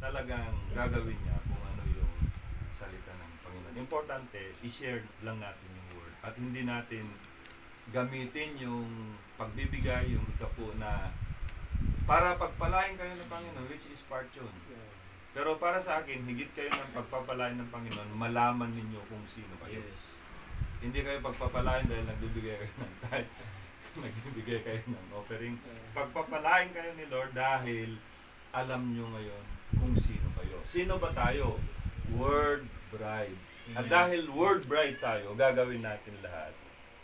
talagang gagawin niya kung ano yung salita ng Panginoon. Importante, i-share lang natin yung word at hindi natin gamitin yung pagbibigay, yung ikapo na para pagpalain kayo ng Panginoon, which is part yun. Pero para sa akin, higit kayo ng pagpapalain ng Panginoon, malaman ninyo kung sino kayo. Yes. Hindi kayo pagpapalain dahil nagbibigay kayo ng tithes, nagbibigay kayo ng offering. Pagpapalain kayo ni Lord dahil alam nyo ngayon kung sino kayo. Sino ba tayo? Word bride. At dahil word bride tayo, gagawin natin lahat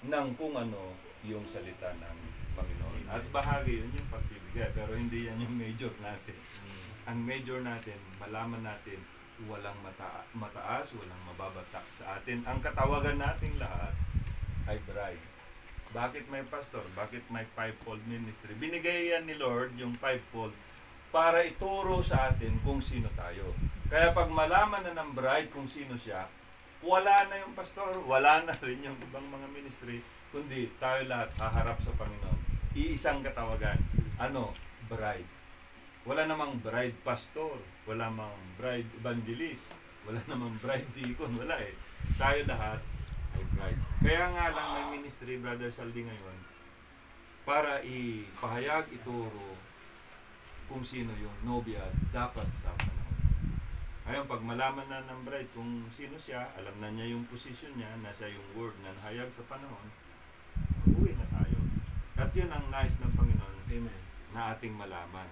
ng kung ano yung salita ng Panginoon. At bahagi yun yung pagbibigay, pero hindi yan yung major natin. Ang major natin, malaman natin, walang mataas, walang mababata sa atin. Ang katawagan nating lahat ay bride. Bakit may pastor? Bakit may fivefold ministry? Binigay yan ni Lord, yung fivefold, para ituro sa atin kung sino tayo. Kaya pag malaman na ng bride kung sino siya, wala na yung pastor, wala na rin yung ibang mga ministry, kundi tayo lahat haharap sa Panginoon. Iisang katawagan. Ano? Bride. Wala namang bride pastor, wala namang bride evangelist, wala namang bride deacon, wala eh. Tayo lahat ay brides. Kaya nga lang may ministry, Brother Saldi ngayon, para ipahayag, ituro kung sino yung nobya dapat sa panahon. Ngayon, pag malaman na ng bride kung sino siya, alam na niya yung position niya, nasa yung word na nahayag sa panahon, uwi na tayo. At yun ang nais ng Panginoon. Amen. Na ating malaman.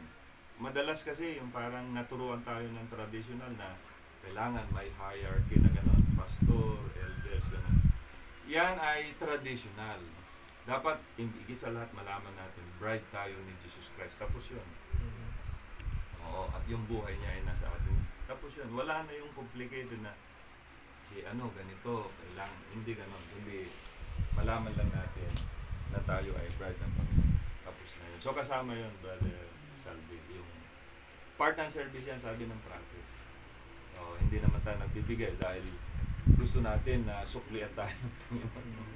Madalas kasi yung parang naturuan tayo ng traditional na kailangan may hierarchy na gano'n, pastor, elders, gano'n. Yan ay traditional. Dapat, higit sa lahat, malaman natin, bride tayo ni Jesus Christ. Tapos yun. Oo, at yung buhay niya ay nasa atin. Tapos yun, wala na yung complicated na si ano, ganito, kailangan, hindi gano'n. Hindi, malaman lang natin na tayo ay bride ng Panginoon. Tapos na yun. So kasama yun, Brother Salvi, yung part ng service yan, sabi ng prophet. Hindi naman tayo nagbibigay dahil gusto natin na suklian tayo ng Panginoon.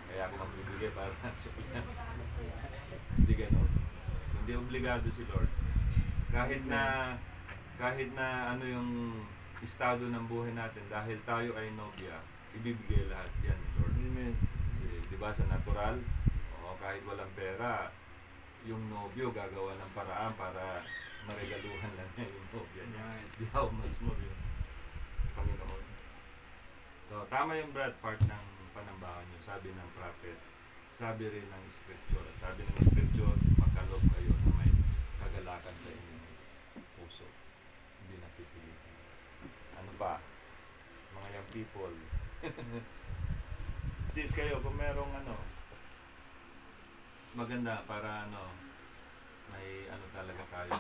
Kaya ako magbibigay para suklian. Hindi gano'n. Hindi obligado si Lord. Kahit na ano yung estado ng buhay natin, dahil tayo ay nobya, ibibigay lahat yan, Lord. Amen. Di ba sa natural, kahit walang pera, yung nobyo gagawa ng paraan para maregaluhan lang niya yung nobya niya. Di how much more yung Panginoon. So, tama yung Brad, part ng panambahan nyo. Sabi ng prophet, sabi rin ng scripture. Sabi ng scripture, magkalob kayo na may kagalakan sa inyong puso. Hindi napipilitan. Ano ba? Mga young people. Sis kayo, kung merong ano, maganda para ano, may ano talaga tayo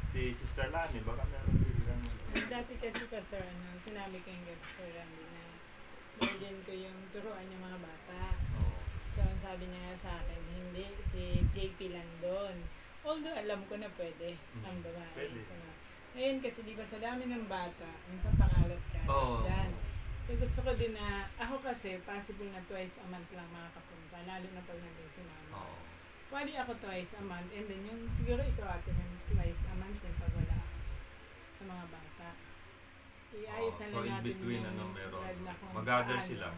si Sister Lani, baka meron biglang dati kasi Pastor, sinabi ko yung Pastor Randy na burden ko yung turuan yung mga bata. So ang sabi niya sa akin, hindi, si JP lang doon. Although alam ko na pwede ang babae. Pwede. So, ngayon kasi di ba sa dami ng bata, ang sa pangalat ka dyan. So gusto ko din na, ako kasi possible na twice a month lang makakapunta, lalo na pag nandun si mama. Pwede ako twice a month, and then yung siguro ikaw ate ng twice a month din pag wala ako sa mga bata. Iayos na so lang in natin between yung ano meron, brad na kung mag-gather paano. sila.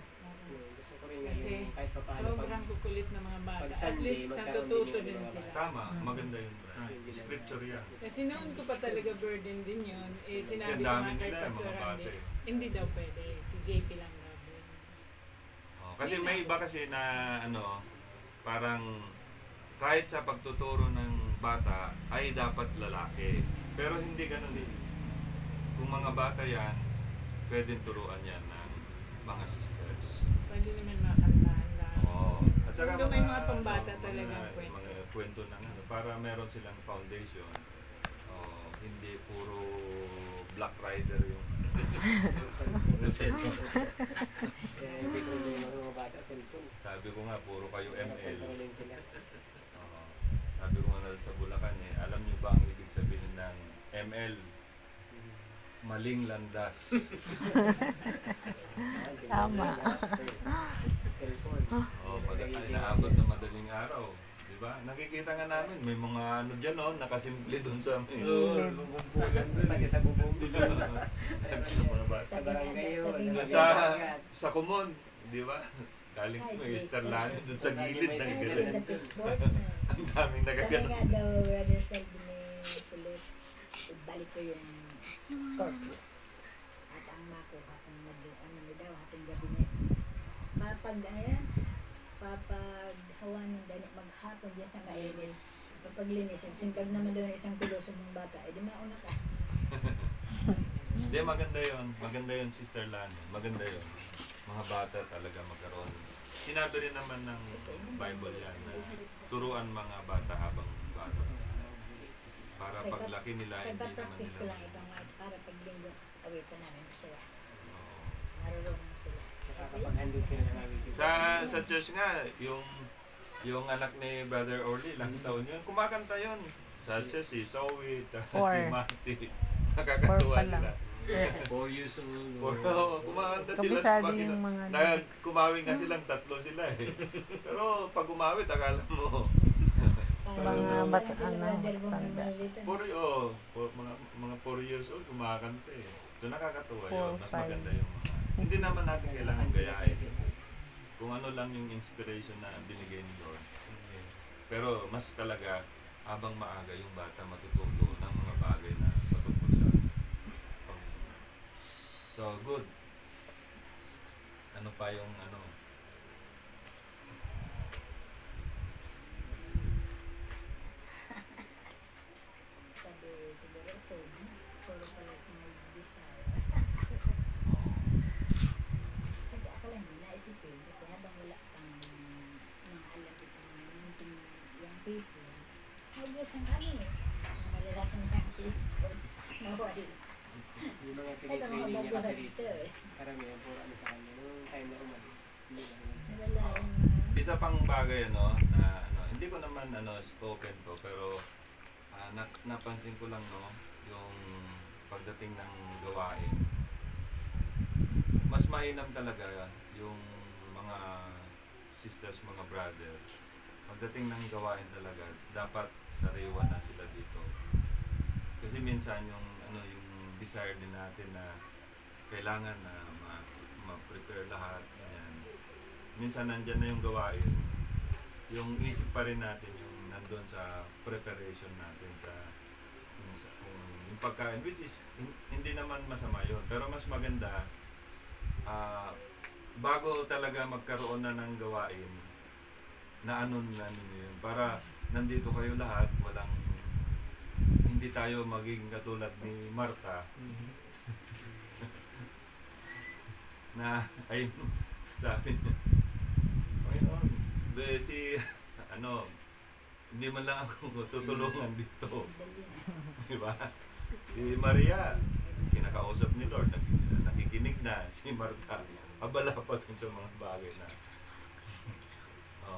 Gusto ko rin Kasi yung kahit pa paano sobrang kukulit ng mga bata. pag At Sunday, least magkaroon natututo din din yung mga sila. Tama, maganda yun, Brad. Scripture yan. Kasi noon ko pa talaga burden din yun. Eh, Kasi sinabi ang ko dami nga kay nila, Pastor mga bata Randy, eh. hindi daw pwede. Si JP lang daw din. Kasi may iba kasi na ano, parang kahit sa pagtuturo ng bata ay dapat lalaki. Pero hindi ganun din. Kung mga bata yan, pwedeng turuan yan ng mga sisters. Pwede naman makantahan lang. At saka Kung may mga pambata talagang kwento. Mga kwento ng ano, para meron silang foundation. Hindi puro Black Rider yung hindi ko rin yung mga bata cellphone. sabi ko nga, puro kayo ML. Pagpatuloy sila. Sabi ko nga sa Bulacan alam niyo ba ang ibig sabihin ng ML? Maling landas. Tama. Cellphone. Pag inaabot na madaling araw, di Di ba? Nakikita nga namin, may mga ano dyan, no? Nakasimple doon sa may... Kumpulan doon. Pati sa bubong. Sa barangay yun. Doon sa Kumon, di ba? Galing ko may Esterlano doon sa gilid ng gilid. Sa Pisport. Ang daming Sabi nagagano. nga daw, brother said ni Philip, ibalik ko yung curfew. At ang makuha kung ano daw, ating gabinet. Papaghawa ng dani maghapon diyan sa kainis. Papaglinis, simbag naman doon isang piloso mong bata, edi mauna ka. Hindi, maganda yun. Maganda yun, Sister Lani. Maganda yun. Mga bata talaga magkaroon. Sinabi rin naman ng Bible yan na turuan mga bata habang bata sila. Para paglaki nila, hindi naman Pagpa-practice ko nila. lang ito nga, para pag linggo, away pa namin sila. Oo. Marurunong sila. Nakakapaghandog sila ng awit. Sa church nga, yung anak ni Brother Orly, ilang taon yun, kumakanta yun. Sa church, si Zoe, si Mati. Nakakatuwa sila. 4 years old. Kumakanta sila Kabisado sa yung mga kumawin nga silang tatlo sila eh. Pero pag umawit, akala mo, Mga matanda. mga 4 years old, kumakanta eh. So nakakatuwa 4, yun. Mas 5. maganda yung mga. Hindi naman natin kailangan gayahin. Kung ano lang yung inspiration na binigay ni Lord. Pero mas talaga, habang maaga yung bata matututo ng mga bagay na patungkol sa Panginoon. So, good. Ano pa yung ano? Sabi siguro, so, puro pala mag-desire. Kasi ako lang din naisipin, kasi habang wala pang mga alam itong yung people, mag-use ang ano eh, ang malalaking ng people, nawali. Yung mga Ito mga tinitraining niya bago kasi dito dito. eh. Karamihan puro ano sa kanya. Nung time na umalis. Hindi na naman siya. Wala yung Isa pang bagay ano, na ano, hindi ko naman ano spoken to, pero napansin ko lang no, yung pagdating ng gawain. Mas mainam talaga yung mga sisters, mga brother. Pagdating ng gawain talaga, dapat sariwa na sila dito. Kasi minsan yung ano yung desire din natin na kailangan na ma-prepare lahat. Ayan. Minsan nandyan na yung gawain, yung isip pa rin natin yung nandun sa preparation natin sa yung pagkain, which is hindi naman masama yun, pero mas maganda bago talaga magkaroon na ng gawain na ano na ninyo yun, para nandito kayo lahat, walang hindi tayo maging katulad ni Martha na ay sabi niya, Panginoon, si ano, hindi man lang ako tutulungan dito. Di ba? Si Maria, kinakausap ni Lord, nakikinig na. Si Martha, abala pa dun sa mga bagay na.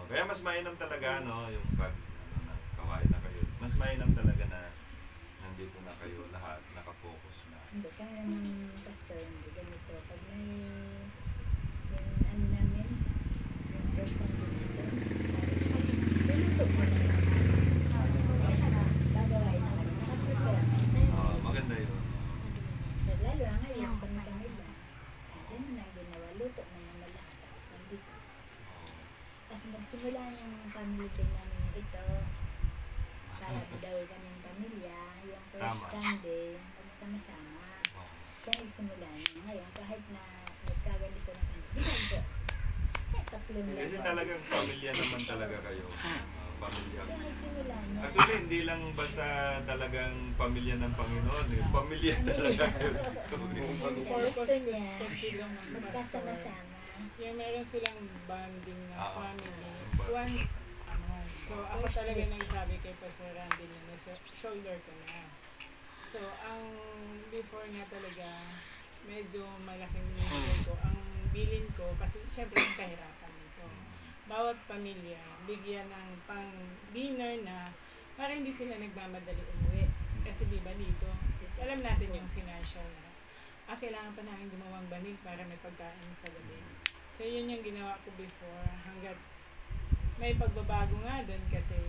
Kaya mas mainam talaga, no, yung pag ano, kawain na kayo. Mas mainam talaga na nandito na kayo lahat, nakapokus na. hindi kaya ng pastor, hindi ganito. Pag may yung ano namin, yung person dito, pinuto mo na lang. Gagawain na kami. Nakaprepare. Maganda yun. Lalo na ngayon, kami lang. Yan na ang ginawa. Luto na naman lahat. Tapos nandito. Tapos nagsimula yung family day namin ito. Para daw kaming pamilya. Yung first Tama. Sunday, kami sama-sama. Siya nagsimula niya. Ngayon, kahit na nagkaganito na kami, ginagawa. Kahit tatlong Kasi lang. talagang pamilya naman talaga kayo. Pamilya. Siya nagsimula niya. Actually, hindi lang basta talagang pamilya ng Panginoon. Pamilya talaga kayo. Gusto niya, silang magkasama-sama. yung meron silang bonding na family once a month. So, ako First talaga week. nagsabi kay Pastor Randy na shoulder ko na. So, ang before nga talaga, medyo malaking binigay ko. Ang bilin ko, kasi syempre yung kahirapan nito. Bawat pamilya, bigyan ng pang-dinner na para hindi sila nagmamadali umuwi. Kasi di ba dito, alam natin yung financial na kailangan pa namin gumawang banig para may pagkain sa gabi. So, yun yung ginawa ko before hanggat may pagbabago nga doon kasi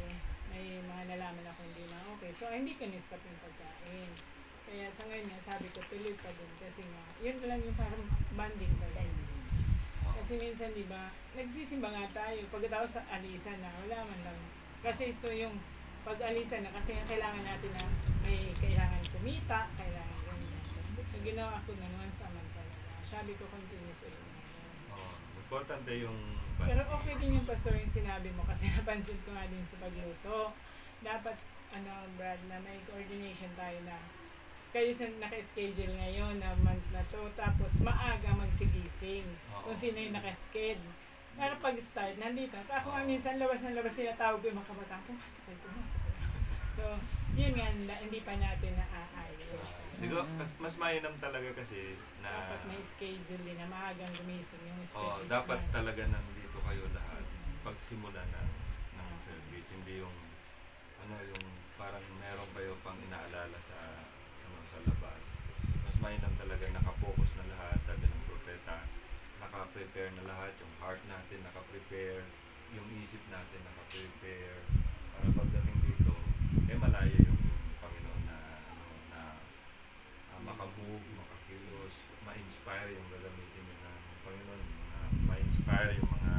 may mga nalaman ako hindi na okay. So, hindi ko ni-stop yung pagkain. Kaya sa ngayon nga, sabi ko, tuloy pa din. Kasi nga, yun lang yung parang banding pa din. Kasi minsan, di ba, nagsisimba nga tayo. Pagkatapos sa alisa na, wala man lang. Kasi so yung pag-alisa na, kasi kailangan natin na may kailangan kumita, kailangan ganyan. So, ginawa ko na once a month talaga. Sabi ko, continuous ulit. Importante yung pero okay din yung pastor yung sinabi mo kasi napansin ko nga din sa pagluto. Dapat, Brad, na may coordination tayo na kayo sa naka-schedule ngayon na month na to, tapos maaga magsigising kung sino yung naka-schedule. Para pag-start, nandito. Ako nga minsan labas ng labas nila tawag ko yung mga kabataan, pumasok kayo. So, yun nga, hindi pa natin naaayos. Siguro, mas mainam talaga kasi na dapat may schedule din na maagang gumising yung schedule. Dapat talaga nandito kayo lahat pagsimula ng service. Hindi yung yung parang meron kayo pang inaalala sa sa labas. Mas mainam talaga nakapokus na lahat, sabi ng propeta. Naka-prepare na lahat, yung heart natin naka-prepare, yung isip natin naka-prepare para pagdating dito, malaya yung Panginoon na makamove, makakilos, ma-inspire yung gagamitin ng Panginoon, ma-inspire yung mga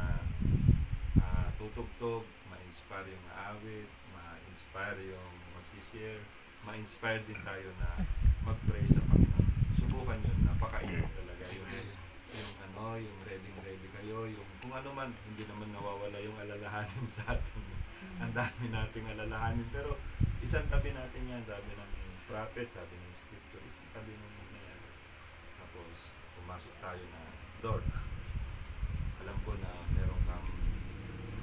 tutugtog, ma-inspire yung awit, ma-inspire yung magsishare, ma-inspire din tayo na mag-pray sa Panginoon. Subukan yun, napakainit talaga yung ready kayo, yung kung ano man, hindi naman nawawala yung alalahanin sa atin. Ang dami nating alalahanin, pero isang tabi natin yan, sabi ng prophet, sabi ng scripture, isang tabi mo muna yan. Tapos, pumasok tayo na, Lord, alam ko na meron kang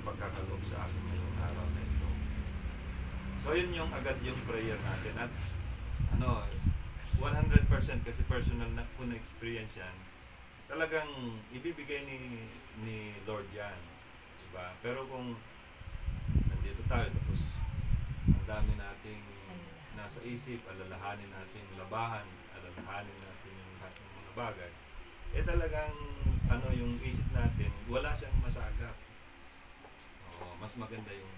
pagkakaloob sa akin ngayong araw na ito. So, yun yung agad yung prayer natin. At, 100% kasi personal na kung na-experience yan, talagang ibibigay ni Lord yan. Diba? Pero kung nandito tayo, tapos ang dami nating nasa isip, alalahanin natin labahan, alalahanin natin yung lahat ng mga bagay, talagang yung isip natin, wala siyang masagap. Mas maganda yung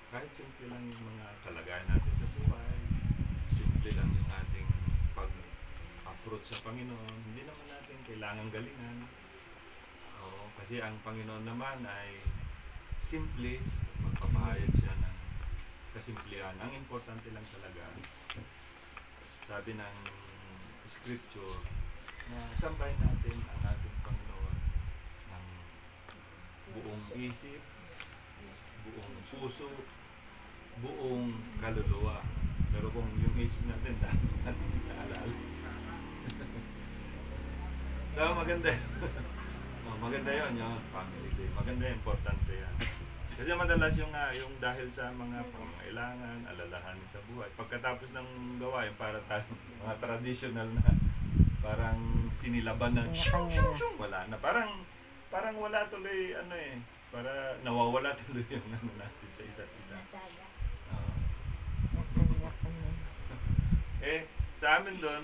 kahit simple lang yung mga kalagayan natin sa buhay, simple lang yung ating pag-approach sa Panginoon, hindi naman natin kailangan galingan. Kasi ang Panginoon naman ay simple, magpapahayag siya ng kasimplihan. Ang importante lang talaga, sabi ng scripture, na sambahin natin ang ating Panginoon ng buong isip, buong puso, buong kaluluwa. Pero kung yung isip natin, dahil natin naalala. So, maganda. Maganda yun, yung family day. Maganda, importante yan. Kasi madalas yung dahil sa mga pangailangan, alalahanin sa buhay. Pagkatapos ng gawain, para tayo, mga traditional na, parang sinilaban ng wala na. Parang wala tuloy, para nawawala tuloy yung natin sa isa't isa. Nasaga. Sa amin doon,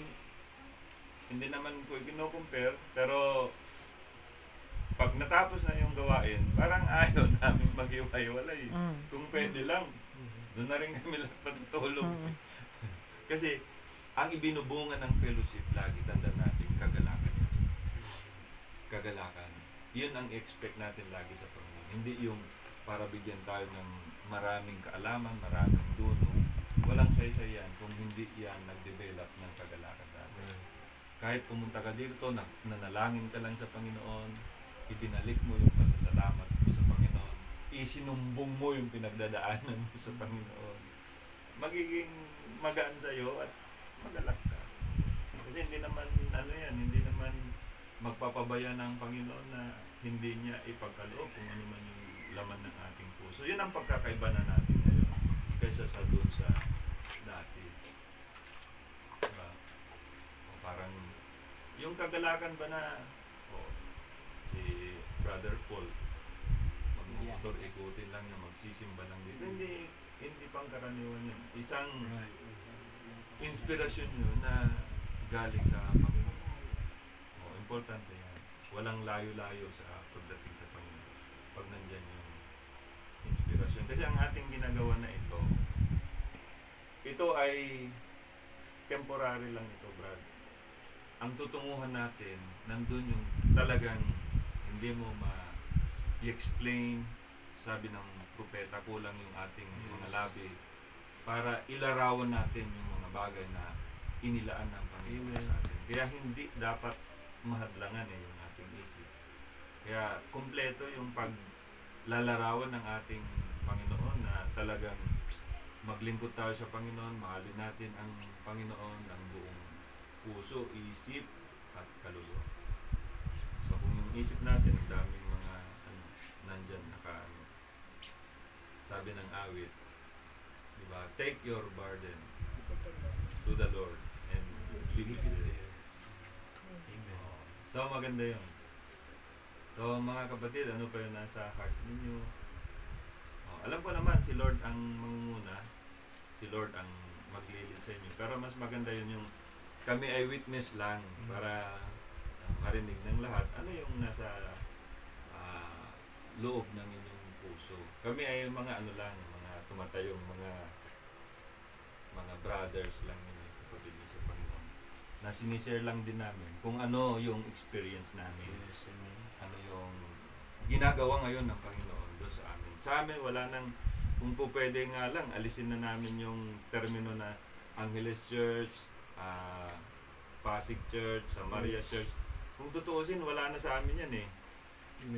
hindi naman ko kino-compare, pero pag natapos na yung gawain, parang ayaw namin maghiwalay. Kung pwede lang, doon na rin kami lang patutulog. Kasi, ang ibinubungan ng fellowship, lagi tandaan natin, kagalakan. Kagalakan. Yun ang expect natin lagi sa Panginoon. Hindi yung para bigyan tayo ng maraming kaalaman, maraming dunong. Walang saysay yan kung hindi yan nag-develop ng kagalakan natin. Kahit pumunta ka dito, nanalangin ka lang sa Panginoon, ibinalik mo yung pasasalamat mo sa Panginoon, isinumbong mo yung pinagdadaanan mo sa Panginoon, magiging magaan sa'yo at magalak ka. Kasi hindi naman, hindi naman magpapabaya ng Panginoon na hindi niya ipagkaloob kung ano man yung laman ng ating puso. Yun ang pagkakaiba na natin ngayon kaysa sa doon sa dati. Diba? Parang yung kagalakan ba na si Brother Paul magmotor, ikutin lang niya, magsisimba lang dito. Hindi pang karaniwan yun. Isang inspirasyon yun na galing sa Panginoon. Importante yan. Walang layo-layo sa pagdating sa Panginoon. Pag nandyan yung natin. Kasi ang ating ginagawa na ito ay temporary lang ito, Brad. Ang tutunguhan natin, nandun yung talagang hindi mo ma-explain, sabi ng propeta, kulang yung ating mga labi para ilarawan natin yung mga bagay na inilaan ng Panginoon sa atin. Kaya hindi dapat mahadlangan yung ating isip. Kaya kumpleto yung paglalarawan ng ating Panginoon na talagang maglingkod tayo sa Panginoon, mahalin natin ang Panginoon ng buong puso, isip, at kaluluwa. So kung yung isip natin, ang daming mga nandyan sabi ng awit, diba? Take your burden to the Lord and leave it there. Amen. So maganda yun. So mga kapatid, ano pa yun nasa heart ninyo? Alam ko naman, si Lord ang mangunguna, si Lord ang maglilid sa inyo. Pero mas maganda yun yung kami ay witness lang para marinig ng lahat. Ano yung nasa loob ng inyong puso. Kami ay mga mga tumatayong mga brothers lang yun, kapatid sa Panginoon. Na sinishare lang din namin kung ano yung experience namin. Ano yung ginagawa ngayon ng Panginoon doon sa amin. Sa amin, wala nang, kung po pwede nga lang, alisin na namin yung termino na Angeles Church, Pasig Church, Samaria Church. Kung tutuusin, wala na sa amin yan eh.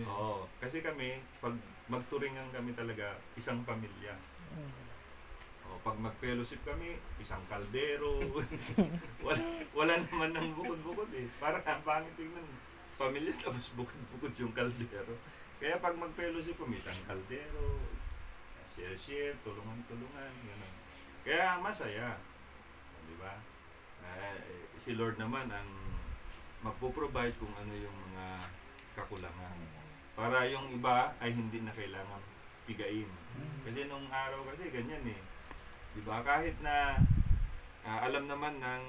Oo, kasi kami, pag magturingan kami talaga, isang pamilya. Pag mag-fellowship kami, isang kaldero. wala naman ng bukod-bukod eh. Parang ang pangit tingnan. Pamilya tapos bukod-bukod yung kaldero. Kaya pag mag-fellowship kami, isang kaldero, share-share, tulungan-tulungan, gano'n. Kaya masaya. Di ba? Si Lord naman ang magpo-provide kung ano yung mga kakulangan. Para yung iba ay hindi na kailangan pigain. Kasi nung araw kasi ganyan eh. Di ba? Kahit na alam naman ng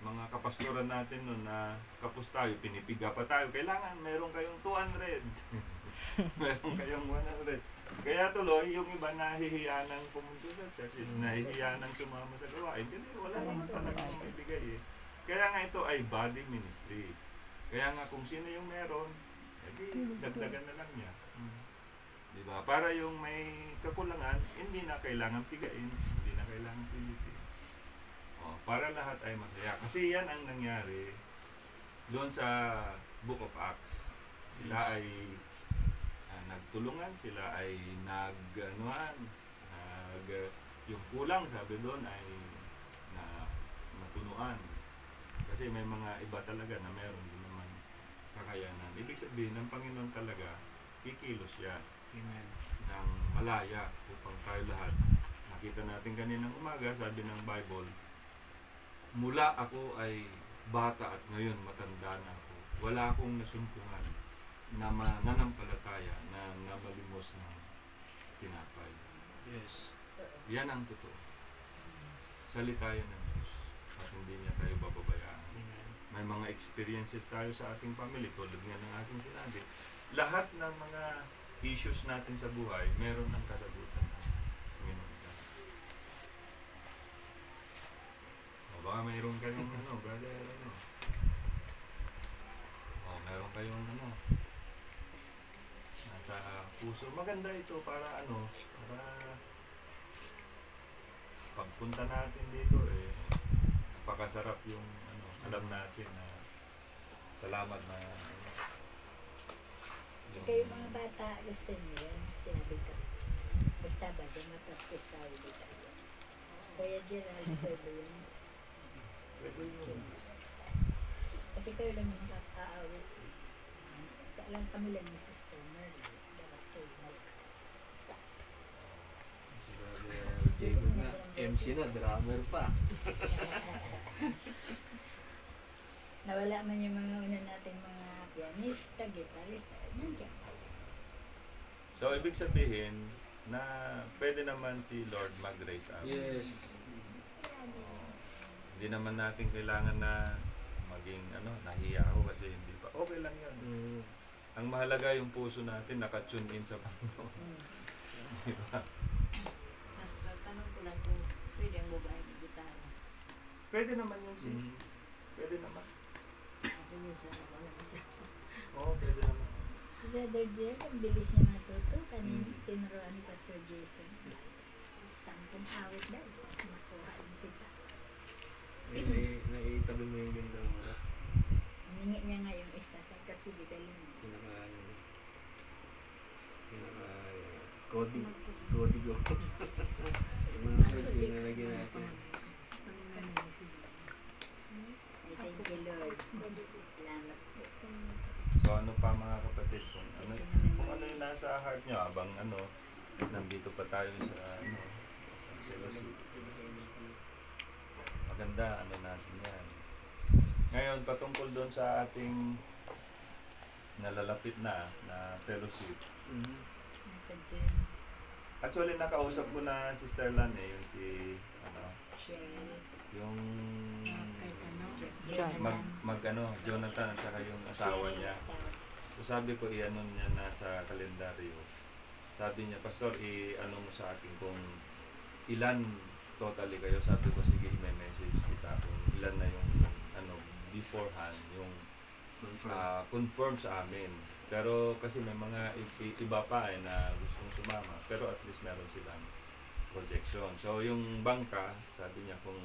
mga kapastoran natin noon na kapos tayo, pinipiga pa tayo, kailangan meron kayong 200. Meron kayong 100. Kaya tuloy, yung iba nahihiya ng pumunta sa church, nahihiya ng sumama sa gawain kasi wala naman talagang maibigay eh. Kaya nga ito ay body ministry. Kaya nga kung sino yung meron, edi dagdagan na lang niya. Diba? Para yung may kakulangan, hindi na kailangan pigain, hindi na kailangan pilitin. Para lahat ay masaya. Kasi yan ang nangyari doon sa Book of Acts. Sila ay nagtulungan, sila ay yung kulang, sabi doon, ay napunuan. Kasi may mga iba talaga na meron din naman kakayanan. Ibig sabihin, ng Panginoon talaga, kikilos siya. Amen. Ng malaya upang tayo lahat. Nakita natin kaninang umaga, sabi ng Bible, mula ako ay bata at ngayon matanda na ako. Wala akong nasumpungan na mananampalataya na malimos ng tinapay. Yes. Yan ang totoo. Salita yan ng Diyos at hindi niya tayo bababayaan. May mga experiences tayo sa ating family tulad nga ng ating sinabi. Lahat ng mga issues natin sa buhay, meron ng kasagutan. Baka mayroon kayong brother, meron kayong nasa puso. Maganda ito para para pagpunta natin dito napakasarap yung alam natin na salamat na Kayo mga bata, gusto niyo yan? Sinabi ko. Magsabado, matapos tayo dito. Kaya Gerald, pwede yun. Kasi kayo lang yung kakaawit. Kailan kami lang yung sister Merle. Dapat kayo malakas. Jacob na, MC na, drummer pa. Nawala man yung mga una natin mga pianista, gitarista, nandiyan. So, ibig sabihin na pwede naman si Lord mag-raise up. Yes. Hindi naman natin kailangan na maging nahiya ako kasi hindi pa. Okay lang yan. Ang mahalaga yung puso natin nakatune in sa Panginoon. Di ba? Pastor, tanong ko lang kung pwede ang babae ng gitara. Pwede naman yun sis. Pwede naman. Kasi minsan ako lang ito. Oo, pwede naman. Si Brother Jeff, ang bilis niya natuto. Kanina, tinuruan ni Pastor Jason. 10 awit daw. Makuha ang kita. Naitabi mo yung ganda mo. Humingi niya nga yung isa sa kasi bidali niya. Cody go. Yung mga verse yung nalagyan natin. Ay, thank you Lord. Salamat po. So ano pa mga kapatid, kung ano yung nasa heart nyo, abang nandito pa tayo sa sa fellowship. Maganda, natin yan. Ngayon, patungkol doon sa ating nalalapit na fellowship. Nasa June. Actually, nakausap ko na Sister Lan yung si, Share. yung Jonathan. Jonathan at saka yung asawa niya. So sabi ko, niya na sa kalendaryo. Sabi niya, Pastor, mo sa akin kung ilan totally kayo. Sabi ko, sige, may message kita kung ilan na yung beforehand, yung confirm sa amin. Pero kasi may mga iba pa na gustong sumama. Pero at least meron silang projection. So yung bangka, sabi niya kung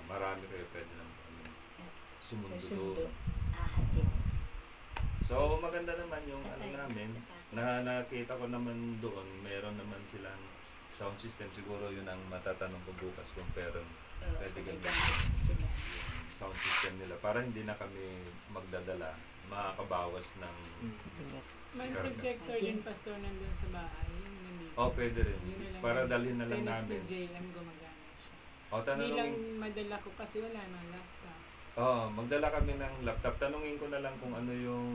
marami kayo pwede naman sumundo doon. So maganda naman yung namin. Nakita ko naman doon, meron naman silang sound system. Siguro yun ang matatanong ko bukas kung pwede ganun sound system nila para hindi na kami magdadala, makakabawas ng May projector din, Pastor, nandun sa bahay. pwede rin. Para dalhin na lang namin. Tennis ni JM gumagana siya. Hindi lang Tanongin, madala ko kasi wala nang laptop. magdala kami ng laptop. Tanungin ko na lang kung ano yung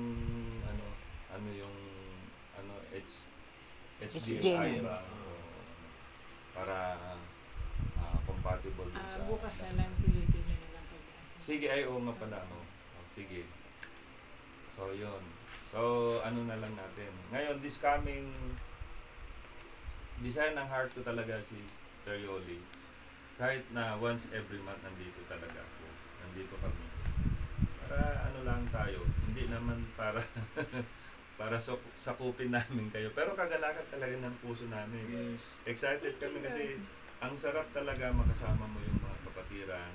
HDMI ba para compatible din sa Bukas na lang silipin niyo na lang pag-asa. Sige, nga pala. Sige. So, yun. So, na lang natin. Ngayon, this coming design ng heart ko talaga si Sister Yoli. Kahit na once every month nandito talaga ako. Nandito kami. Para lang tayo. Hindi naman para para sakupin namin kayo. Pero kagalakan talaga ng puso namin. Yes. Excited kami kasi ang sarap talaga makasama mo yung mga kapatiran.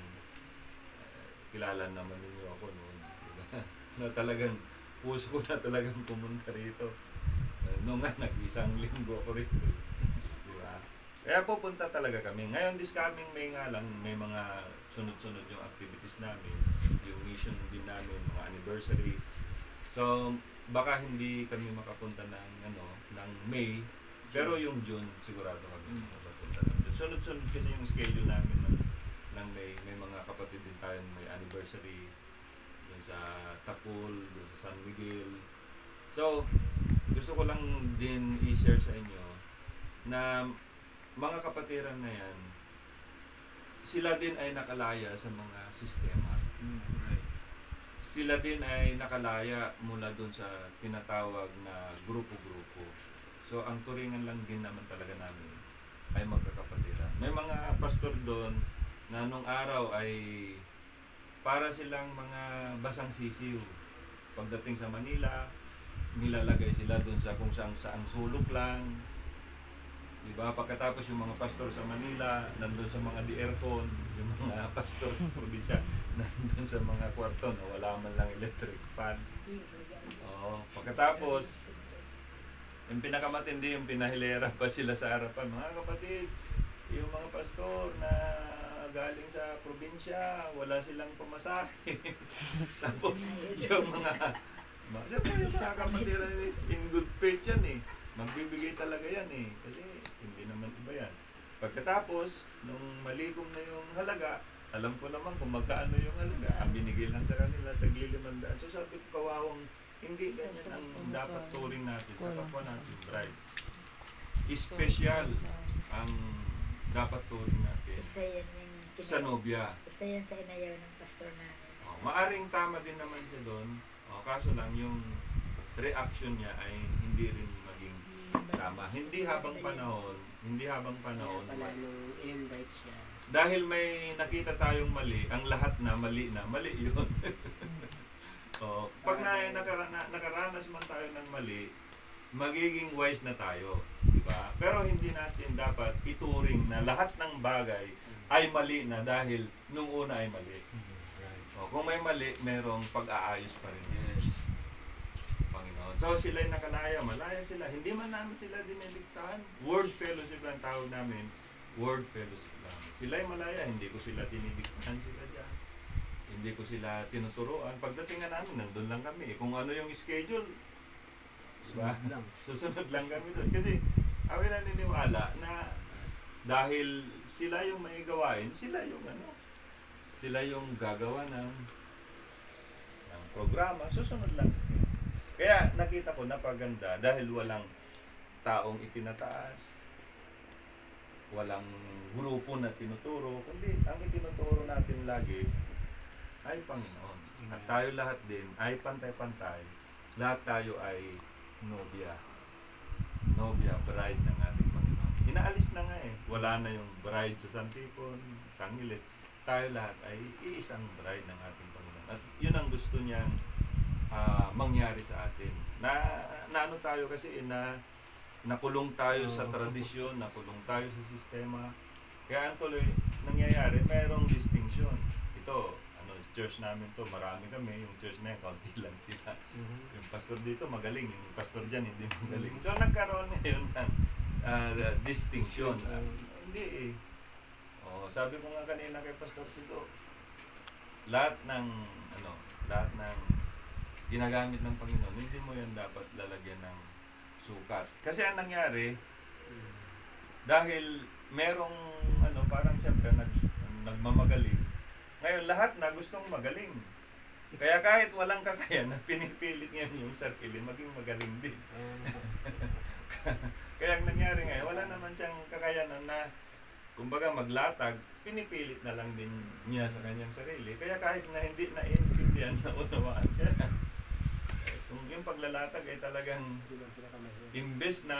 Kilala naman ninyo ako noon. Diba? Na talagang puso ko na talagang pumunta rito. Noong nga, nag-isang linggo ako rito. Diba? Kaya pupunta talaga kami. Ngayon, this coming May nga lang, may mga sunod-sunod yung activities namin. Yung mission din namin, mga anniversary. So, baka hindi kami makapunta ng May, pero yung June, sigurado kami makapunta ng June. Sunod-sunod kasi yung schedule namin ng May. May mga kapatid din tayo, may anniversary dun sa Tapul, dun sa San Miguel. So, gusto ko lang din i-share sa inyo na mga kapatiran na yan, sila din ay nakalaya sa mga sistema. Right. Sila din ay nakalaya mula dun sa tinatawag na grupo-grupo. So, ang turingan lang din naman talaga namin ay magkakapatiran. May mga pastor doon na nung araw ay para silang mga basang sisiw. Pagdating sa Manila, nilalagay sila doon sa kung saan sulok lang. Diba? Pagkatapos yung mga pastor sa Manila, nandun sa mga di-aircon, yung mga pastor sa probinsya, nandun sa mga kwarto na wala man lang electric fan. Pagkatapos, yung pinakamatindi, yung pinahilera pa sila sa harapan. Mga kapatid, yung mga pastor na galing sa probinsya, wala silang pamasahe. Tapos, yung mga kapatid, in good faith yan magbibigay talaga yan kasi hindi naman iba yan. Pagkatapos, nung malikom na yung halaga, alam ko naman kung magkaano yung halaga. Ang binigay lang sa kanila, tagli-500. So sabi ko, kawawang hindi ganyan ang dapat turing natin sa kapwa natin, bride. Special ang dapat turing natin Isa yan yung sa nobya. Isa yan sa inayaw ng pastor namin. Maaring tama din naman siya doon. Kaso lang yung reaction niya ay hindi rin maging tama. Hindi habang panahon, Pala nung in-invite siya. dahil may nakita tayong mali, ang lahat na mali yun. So, pag nakaranas man tayo ng mali, magiging wise na tayo, di ba? Pero hindi natin dapat ituring na lahat ng bagay ay mali na dahil nung una ay mali. O, kung may mali, merong pag-aayos pa rin yun. Panginoon. So sila'y nakalaya, malaya sila. Hindi man namin sila diniligtaan. Word fellowship ang tawag namin. Word fellowship lang. Sila'y malaya, hindi ko sila diniligtaan sila dyan. Hindi ko sila tinuturuan. Pagdating nga namin, nandun lang kami. Kung ano yung schedule, diba? Susunod lang kami doon. Kasi kami naniniwala na dahil sila yung may gawain, sila yung gagawa ng programa, susunod lang. Kaya nakita ko napaganda dahil walang taong itinataas, walang grupo na tinuturo, kundi ang itinuturo natin lagi ay Panginoon. At tayo lahat din ay pantay-pantay. Lahat tayo ay nobya, bride ng ating Panginoon. Inaalis na nga eh. Wala na yung bride sa Santipon, sa Angeles. Tayo lahat ay iisang bride ng ating Panginoon. At yun ang gusto niyang mangyari sa atin. Ano tayo kasi nakulong tayo sa tradisyon, nakulong tayo sa sistema. Kaya ang tuloy nangyayari, mayroong distinction. Ito, church namin to, marami kami, yung church na yun, kaunti lang sila. Yung pastor dito magaling, yung pastor dyan hindi magaling. So nagkaroon ngayon ng distinction. Hindi eh. Sabi ko nga kanina kay Pastor Tito, lahat ng ginagamit ng Panginoon, hindi mo yan dapat lalagyan ng sukat. Kasi ang nangyari, dahil merong parang siyempre nagmamagaling, ngayon lahat na gustong magaling. Kaya kahit walang kakayanan, pinipilit ngayon yung sarili maging magaling din. Kaya ang nangyari ngayon, wala naman siyang kakayanan na kumbaga maglatag, pinipilit na lang din niya sa kanyang sarili. Kaya kahit na hindi naiintindihan na unawaan, kaya kung yung paglalatag ay talagang imbes na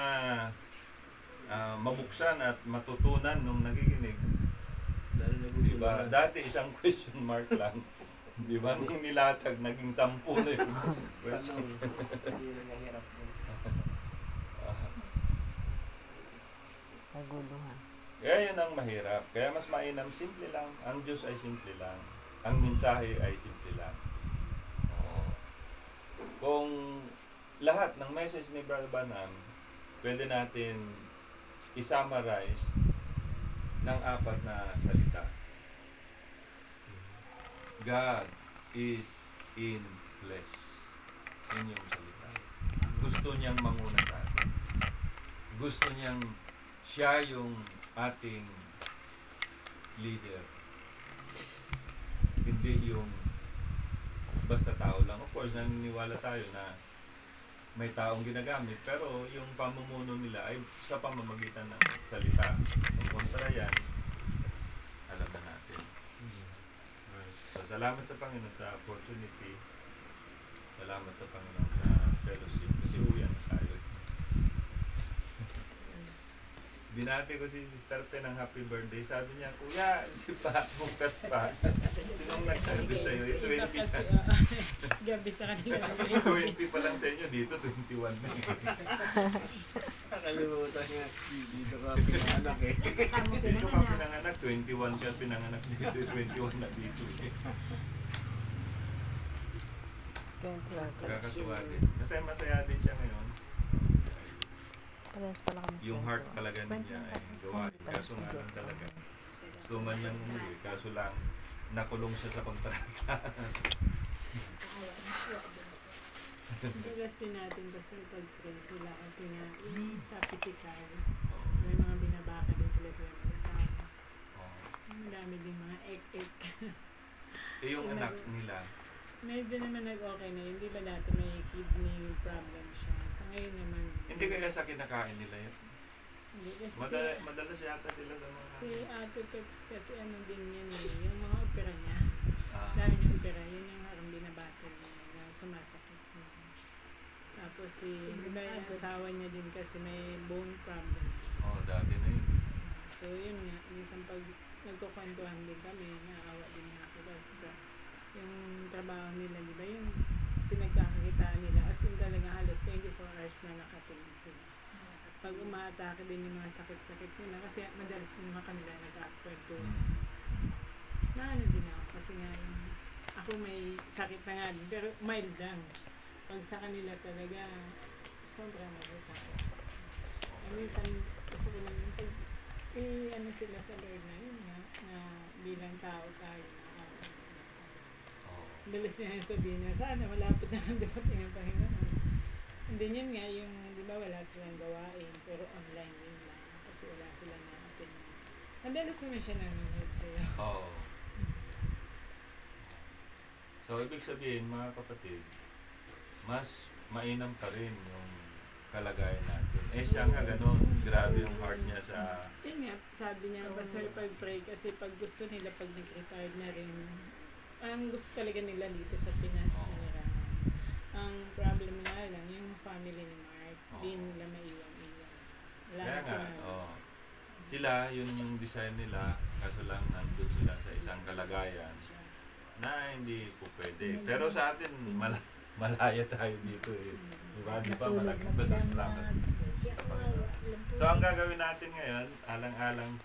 mabuksan at matutunan nung nakikinig, diba? Dati isang question mark lang. Diba? Nung nilatag, naging 10 na yung question. Naguluhan. Kaya yun ang mahirap. Kaya mas mainam, simple lang. Ang Diyos ay simple lang. Ang mensahe ay simple lang. Kung lahat ng message ni Brother Branham, pwede natin i-summarize ng 4 na salita. God is in flesh. Yun yung salita. Gusto niyang manguna sa atin. Gusto niyang siya yung ating leader. Hindi yung basta tao lang. Of course, naniniwala tayo na may taong ginagamit, pero yung pamumuno nila ay sa pamamagitan ng salita. Kung kontra yan, alam na natin. So, salamat sa Panginoon sa opportunity. Salamat sa Panginoon sa fellowship. Kasi uyan na tayo. Binati ko si Sister Pen ng happy birthday. Sabi niya, Kuya, hindi pa, bukas pa. Sinong nagsabi sa'yo? 20 sa... Gabi sa kanila. 20 pa lang sa inyo, dito 21 na eh. Nakalimutan niya, dito ka pinanganak eh. Dito ka pinanganak, 21 ka pinanganak dito, 21 na dito eh. Kakatuwa din. Kasi masaya din siya ngayon. Yung heart talaga niya ay gawain. Kaso nga lang talaga. Gusto man niyang umuwi. Kaso lang, nakulong siya sa kontrata. Bagas din natin basta pag-pray sila kasi nga sa physical, may mga binabaka din sila tuwing mag-asawa. Madami din mga ek-ek. Yung anak nila, medyo naman nag-okay na yun. Di ba dati may kidney problem siya. Sa ngayon naman... Hindi kaya sa kinakain nila yun? Hindi kasi madalas yata sila sa mga... Si Ate Peps kasi ano din yan eh. Yung mga opera niya. Dahil yung opera, yun yung harang binabattle niya na sumasakit. Tapos di ba yung asawa niya din kasi may bone problem. Dati na yun. So yun nga, minsan pag nagkukwentuhan din kami, naawa din nga ako kasi sa yung trabaho nila, di ba yung pinagkakakitaan nila, as in talaga halos 24 hours na nakatingin sila. Pag umaatake din yung mga sakit-sakit nila, kasi madalas din mga kanila nag-apkwento. Naano din ako, kasi nga ako may sakit na nga din, pero mild lang. Pag sa kanila talaga, sobrang nag-sakit. Minsan, gusto ko lang yung pag ano sila sa Lord na yun nga, na bilang tao tayo na dalas niya yung sabihin niya, sana malapit na ang dumating ang Panginoon. And then yun nga, yung di ba wala silang gawain, pero online yun lang, kasi wala sila na atin. Madalas naman siya nanonood sa'yo. So, ibig sabihin, mga kapatid, mas mainam pa rin yung kalagayan natin. Siya nga ganun, grabe yung heart niya sa... Yun nga, sabi niya, basta pag-pray, kasi pag gusto nila, pag nag-retired na rin, ang gusto talaga nila dito sa Pinas nila. Ang problem nga lang, yung family ni Mark, di nila maiwan-iwan. Wala Kaya na nga, sila. sila, yun yung design nila, kaso lang nandun sila sa isang kalagayan na hindi po pwede. Pero sa atin, malaya tayo dito eh. Diba? Di ba? Malaglag ba sa salamat? So, ang gagawin natin ngayon, alang-alang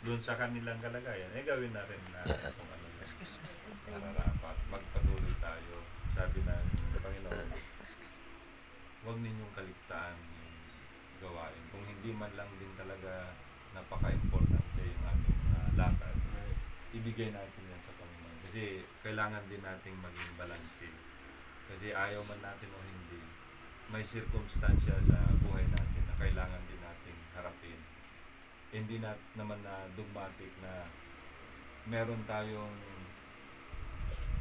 dun sa kanilang kalagayan, gawin na rin na kung ano na nararapat. Magpatuloy tayo. Sabi ng Panginoon, huwag ninyong kaligtaan yung gawain. Kung hindi man lang din talaga napaka-importante yung ating lakad, ibigay natin yan sa Panginoon. Kasi kailangan din nating maging balanse. Kasi ayaw man natin o hindi, may sirkumstansya sa buhay natin na kailangan din nating harapin. Hindi naman na dogmatic na meron tayong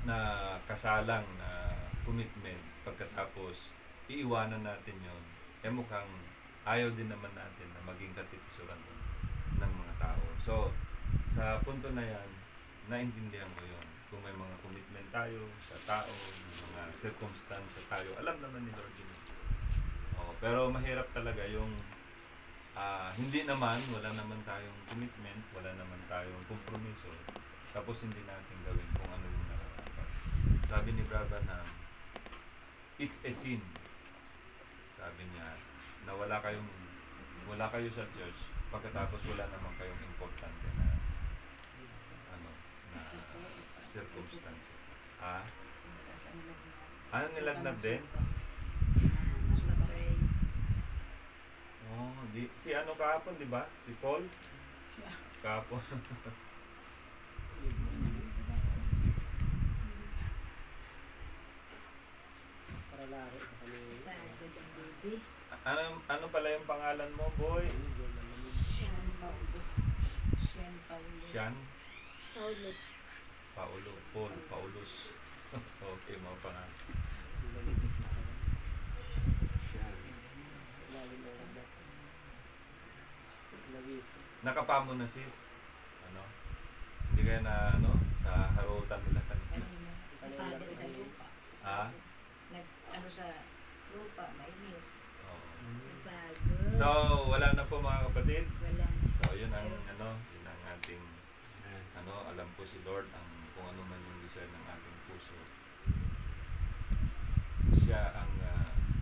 na kasalang na commitment pagkatapos iiwanan natin yon. Mukhang ayaw din naman natin na maging katitisuran ng mga tao. So, sa punto na yan, naintindihan ko yon. Kung may mga commitment tayo sa tao, mga circumstance tayo, alam naman ni Lord yun. Pero mahirap talaga yung hindi naman, wala naman tayong commitment, wala naman tayong kompromiso, tapos hindi natin gawin kung ano yung nararapat. Sabi ni Brother na it's a sin. Sabi niya na wala kayo sa church pagkatapos wala naman kayong importante na circumstance. Ano nilagnat din? Si ano kahapon, di ba? Si Paul? Kahapon. Para laro sa kami. Ano pala yung pangalan mo, boy? Sian? Paulo. Paulus. Okay, mga pangalan. Nakapamo na sis? Ano? Hindi kayo na sa harutan nila kanina? Nagpalo sa lupa. Nag-ano sa lupa, mainit. Bago. So, wala na po mga kapatid? Wala. So, yun ang ating alam po si Lord kung ano man yung desire ng ating puso. Siya ang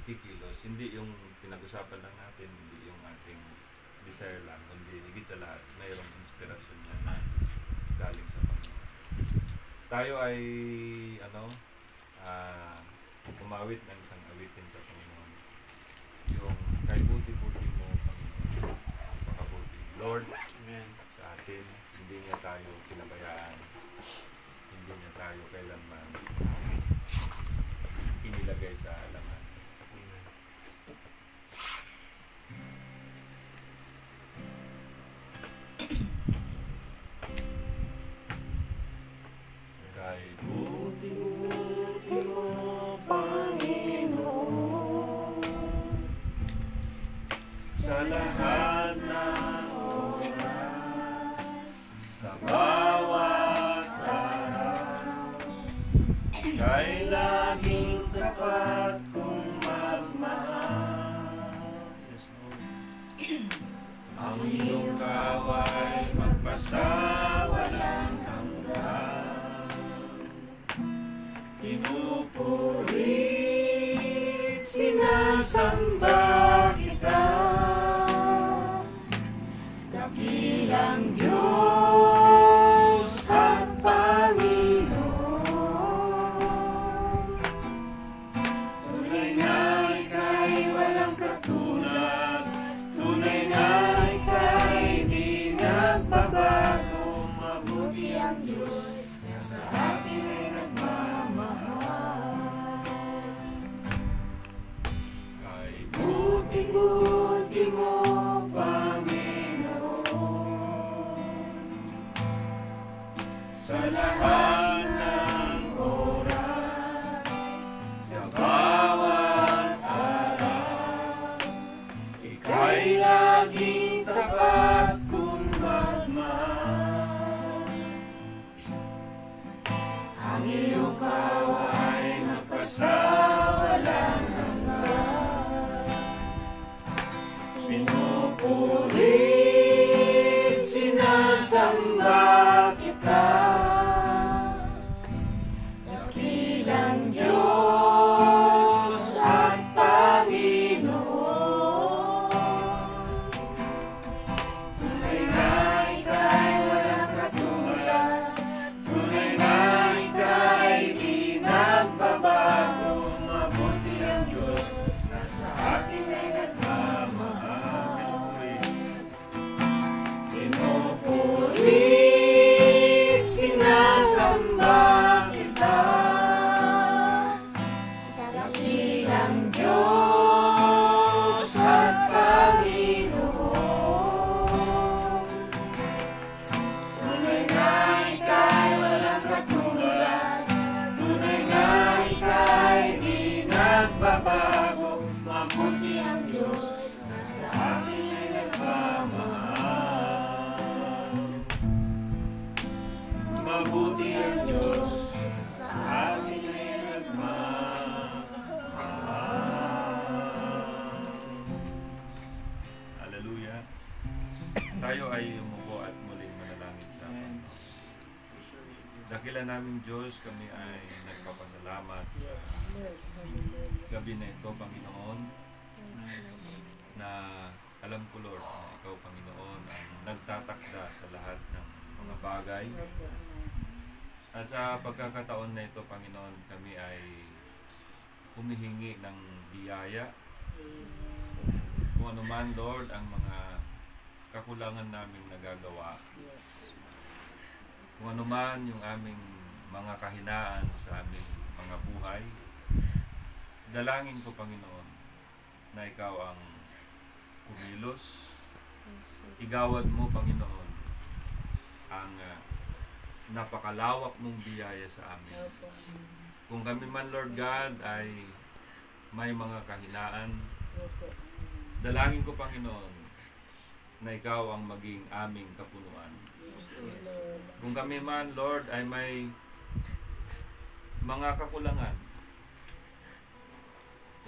kikilos. Hindi yung pinag-usapan lang natin, hindi yung ating desire lang, kundi higit sa lahat, mayroong inspirasyon niya na galing sa Panginoon. Tayo ay umawit ng isang awitin sa Panginoon. Yung kay buti-buti mo, Panginoon, pakabuti. Lord, Amen. sa atin, hindi niya tayo pinabayaan. Hindi niya tayo kailanman inilagay sa alaman. Kay buti-buti mo, Panginoon, sa lahat ng oras, sa bawat araw, kay laging tapat kong iyong kaway magpasawalang hanggan. Pinupuri, sinasamba kita, dakilang Diyos at Panginoon. Tunay na ika'y walang katulad, tunay na ika'y di nagbabago. Mabuti ang Diyos na sa atin ay nagmamahal. Kay buti-buti mo, Panginoon, sa lahat ng oras, sa bawat araw, ika'y laging tapat kung magmahal. Ang iyong kaway magpasawalang hanggan. Pinupurit, sinasamba kita, dakilang Diyos at Panginoon. Tunay na ika'y walang katulad, tunay na ika'y di nagbabago. Mabuti ang Diyos na sa atin ay nagmamahal. Pinupurit, sinasamba kita, dakilang Diyos at Panginoon. Tunay na ika'y walang katulad, tunay na ika'y di nagbabago. Mabuti ang Diyos na sa akin ay nagmamahal. Mabuti ang Diyos sa akin ay nagmamahal. Hallelujah. Tayo ay umupo at muling manalangin sa Panginoon. Dakila namin Diyos, kami ay nagpapasalamat sa gabi na ito, Panginoon, na alam ko, Lord, na Ikaw, Panginoon, ang nagtatakda sa lahat ng mga bagay. At sa pagkakataon na ito, Panginoon, kami ay humihingi ng biyaya. Kung ano man, Lord, ang mga kakulangan naming nagagawa. Kung ano man yung aming mga kahinaan sa aming mga buhay, dalangin ko, Panginoon, na Ikaw ang kumilos. Igawad mo, Panginoon, ang napakalawak mong biyaya sa amin. Kung kami man, Lord God, ay may mga kahinaan, dalangin ko, Panginoon, na Ikaw ang maging aming kapunuan. Kung kami man, Lord, ay may mga kakulangan,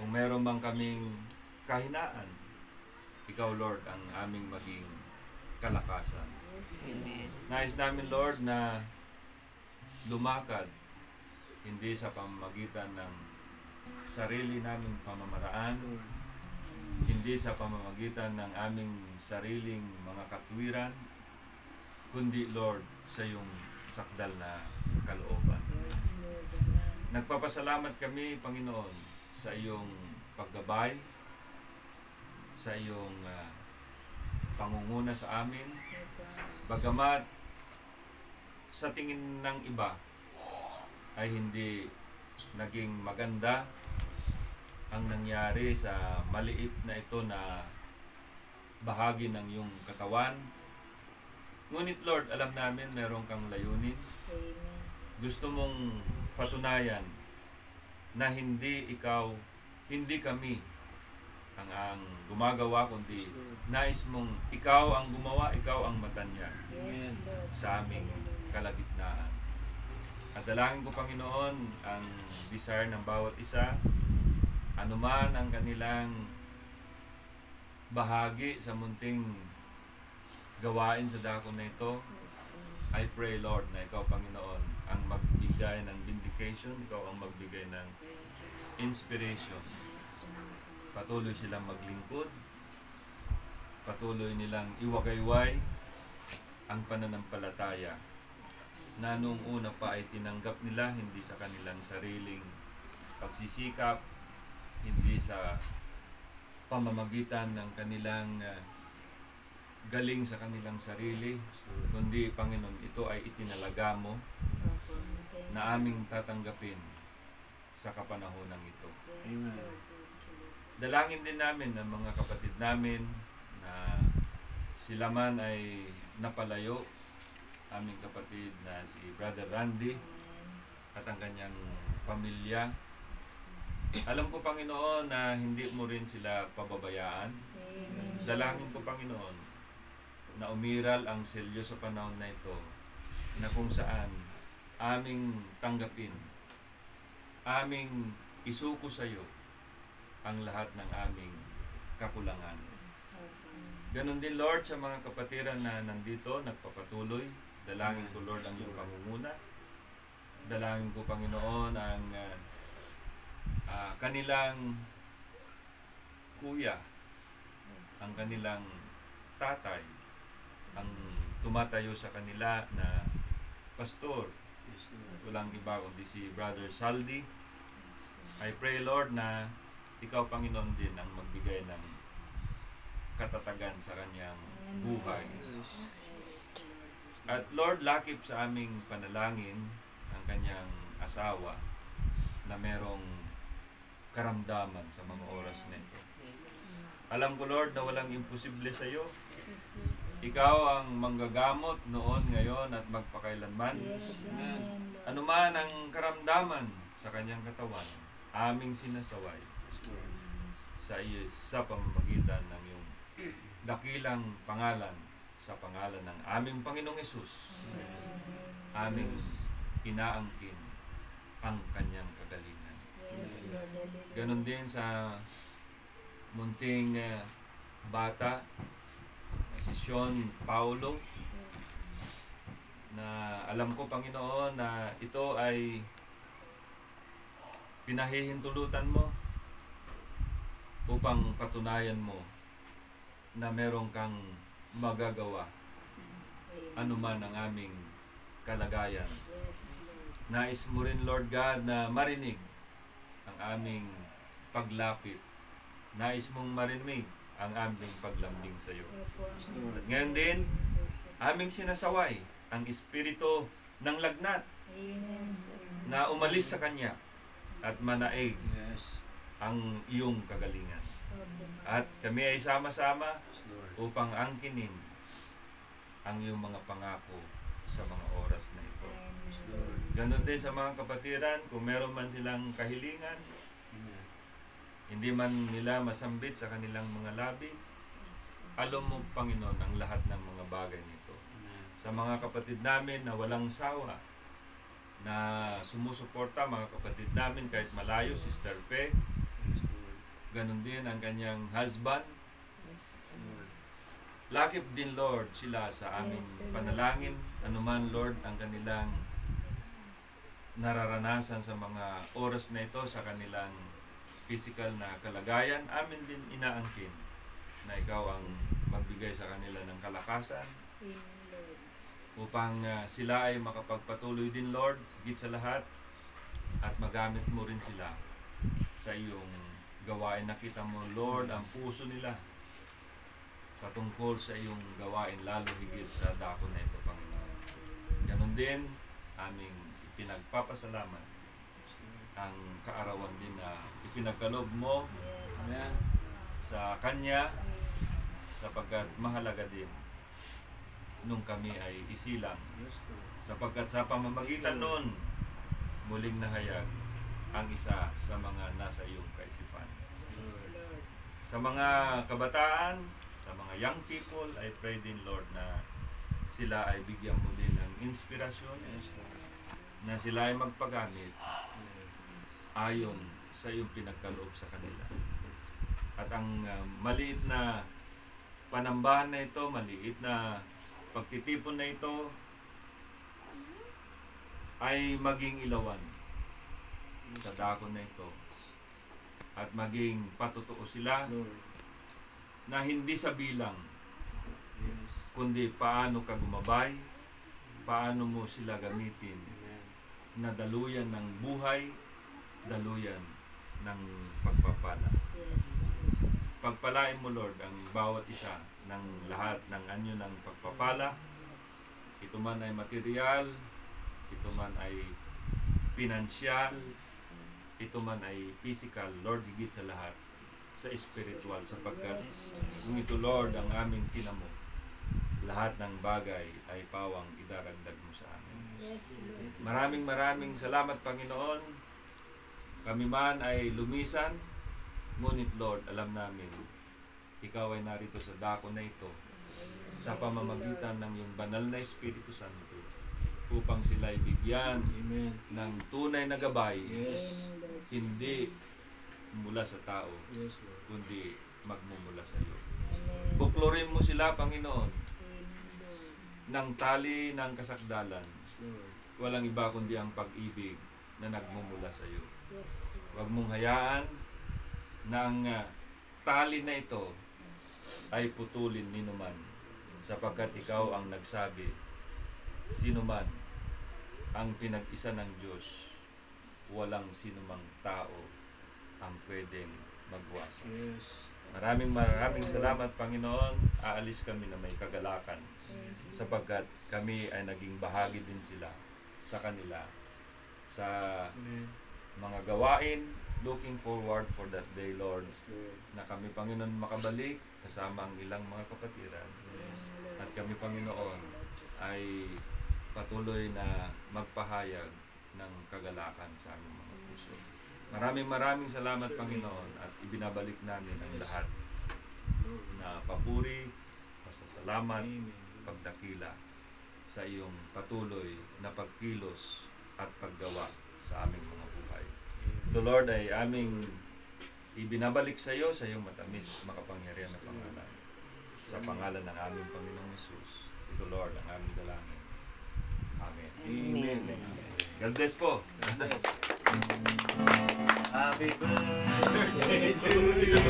kung meron bang kaming kahinaan, Ikaw, Lord, ang aming maging kalakasan. Nais namin, Lord, na lumakad hindi sa pamamagitan ng sarili naming pamamaraan, hindi sa pamamagitan ng aming sariling mga katwiran, kundi, Lord, sa iyong sakdal na kalooban. Nagpapasalamat kami, Panginoon, sa iyong paggabay, sa iyong pangunguna sa amin. Bagamat sa tingin ng iba ay hindi naging maganda ang nangyari sa maliit na ito na bahagi ng iyong katawan. Ngunit, Lord, alam namin meron kang layunin. Gusto mong patunayan na hindi kami ang gumagawa, kundi nais mong ikaw ang gumawa, ikaw ang matanyag sa aming kalagitnaan. At dalangin ko, Panginoon, ang desire ng bawat isa, anuman ang kanilang bahagi sa munting gawain sa dako na ito. I pray, Lord, na ikaw, Panginoon, ang magbigay ng vindication, ikaw ang magbigay ng inspiration. Patuloy silang maglingkod, patuloy nilang iwagayway ang pananampalataya na noong una pa ay tinanggap nila, hindi sa kanilang sariling pagsisikap, hindi sa pamamagitan ng kanilang galing sa kanilang sarili, kundi, Panginoon, ito ay itinalaga mo na aming tatanggapin sa kapanahonan ito. Amen. Dalangin din namin ng mga kapatid namin na sila man ay napalayo, aming kapatid na si Brother Randy at ang kanyang pamilya. Alam ko, Panginoon, na hindi mo rin sila pababayaan. Dalangin ko, Panginoon, na umiral ang selyo sa panahon na ito, na kung saan aming tanggapin, aming isuko sa iyo ang lahat ng aming kakulangan. Ganon din, Lord, sa mga kapatiran na nandito, nagpapatuloy. Dalangin ko, Lord, ang iyong pangunguna. Dalangin ko, Panginoon, ang kanilang kuya, ang kanilang tatay, ang tumatayo sa kanila na pastor. Walang iba kundi si Brother Saldi. I pray, Lord, na ikaw, Panginoon, din ang magbigay ng katatagan sa kanyang buhay. At Lord, lakip sa aming panalangin ang kanyang asawa na merong karamdaman sa mga oras na ito. Alam ko, Lord, na walang imposible sa iyo. Ikaw ang manggagamot noon, ngayon at magpakailanman. Ano man ang karamdaman sa kanyang katawan, aming sinasaway sa iyo sa pamamagitan ng iyong dakilang pangalan, sa pangalan ng aming Panginoong Hesus. Aming inaangkin ang kanyang kagalingan. Ganon din sa munting bata, si Sean Paulo, na alam ko, Panginoon, na ito ay pinahihintulutan mo upang patunayan mo na meron kang magagawa anuman ang aming kalagayan. Nais mo rin, Lord God, na marinig ang aming paglapit. Nais mong marinig ang aming paglambing sa iyo. At ngayon din, aming sinasaway ang espiritu ng lagnat na umalis sa kanya at manaig ang iyong kagalingan. At kami ay sama-sama upang angkinin ang iyong mga pangako sa mga oras na ito. Ganon din sa mga kapatiran, kung meron man silang kahilingan, hindi man nila masambit sa kanilang mga labi, alam mo, Panginoon, ang lahat ng mga bagay nito. Sa mga kapatid namin na walang sawa, na sumusuporta, mga kapatid namin kahit malayo, Sister Fe, ganon din ang kanyang husband. Lakip din, Lord, sila sa aming panalangin, anuman, Lord, ang kanilang nararanasan sa mga oras na ito, sa kanilang physical na kalagayan, amin din inaangkin na ikaw ang magbigay sa kanila ng kalakasan upang sila ay makapagpatuloy din, Lord, higit sa lahat, at magamit mo rin sila sa iyong gawain. Nakita mo, Lord, ang puso nila patungkol sa iyong gawain, lalo higit sa dako na ito, Panginoon. Ganon din aming ipinagpapasalamat ang kaarawan din na ipinagkaloob mo sa Kanya, sapagkat mahalaga din nung kami ay isilang, sapagkat sa pamamagitan nun muling nahayag ang isa sa mga nasa iyong kaisipan. Sa mga kabataan, sa mga young people, I pray din, Lord, na sila ay bigyan mo din ng inspirasyon, na sila ay magpagamit ayon sa iyong pinagkaloob sa kanila. At ang maliit na panambahan na ito, maliit na pagtitipon na ito ay maging ilawan sa dako na ito at maging patutuo sila Lord. na hindi sa bilang Yes. kundi paano ka gumabay, paano mo sila gamitin Amen. na daluyan ng buhay, daluyan ng pagpapala. Yes. Pagpalain mo, Lord, ang bawat isa ng lahat ng anyo ng pagpapala. Ito man ay material, ito man ay pinansyal, ito man ay physical, Lord, higit sa lahat, sa spiritual, sapagkat kung ito, Lord, ang aming tinamo, lahat ng bagay ay pawang idaragdag mo sa amin. Yes, Lord. Maraming salamat, Panginoon. Kami man ay lumisan, ngunit Lord, alam namin, Ikaw ay narito sa dako na ito sa pamamagitan ng iyong banal na Espiritu Santo upang sila ay bigyan Amen. ng tunay na gabay, Yes. hindi mula sa tao, Yes, Lord. kundi magmumula sa iyo. Amen. Buklurin mo sila, Panginoon, Amen, Lord. ng tali ng kasakdalan. Yes, Lord. Walang iba kundi ang pag-ibig na nagmumula sa iyo. Yes, Lord. Huwag mong hayaan na ang tali na ito ay putulin ninuman, sapagkat ikaw ang nagsabi, sino man ang pinag-isa ng Diyos, walang sinumang tao ang pwedeng magwasa. Yes. Maraming salamat, Panginoon. Aalis kami na may kagalakan, sapagkat kami ay naging bahagi din sila sa kanila sa Amen. mga gawain. Looking forward for that day, Lord, Yes, Lord. na kami, Panginoon, makabalik kasama ang ilang mga kapatiran. Yes. At kami, Panginoon, ay patuloy na magpahayag ng kagalakan sa aming mga puso. Maraming salamat, Panginoon, at ibinabalik namin ang lahat na papuri, pasasalamat, Amen. pagdakila sa iyong patuloy na pagkilos at paggawa sa aming mga buhay. So Lord, ay aming ibinabalik sa iyo sa iyong matamis, makapangyarihan na pangalan. Sa pangalan ng aming Panginoong Hesus. Ito, Lord, ang aming dalangin. Amen. Amen. God bless po. Happy birthday to you.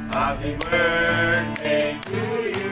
Happy birthday to you.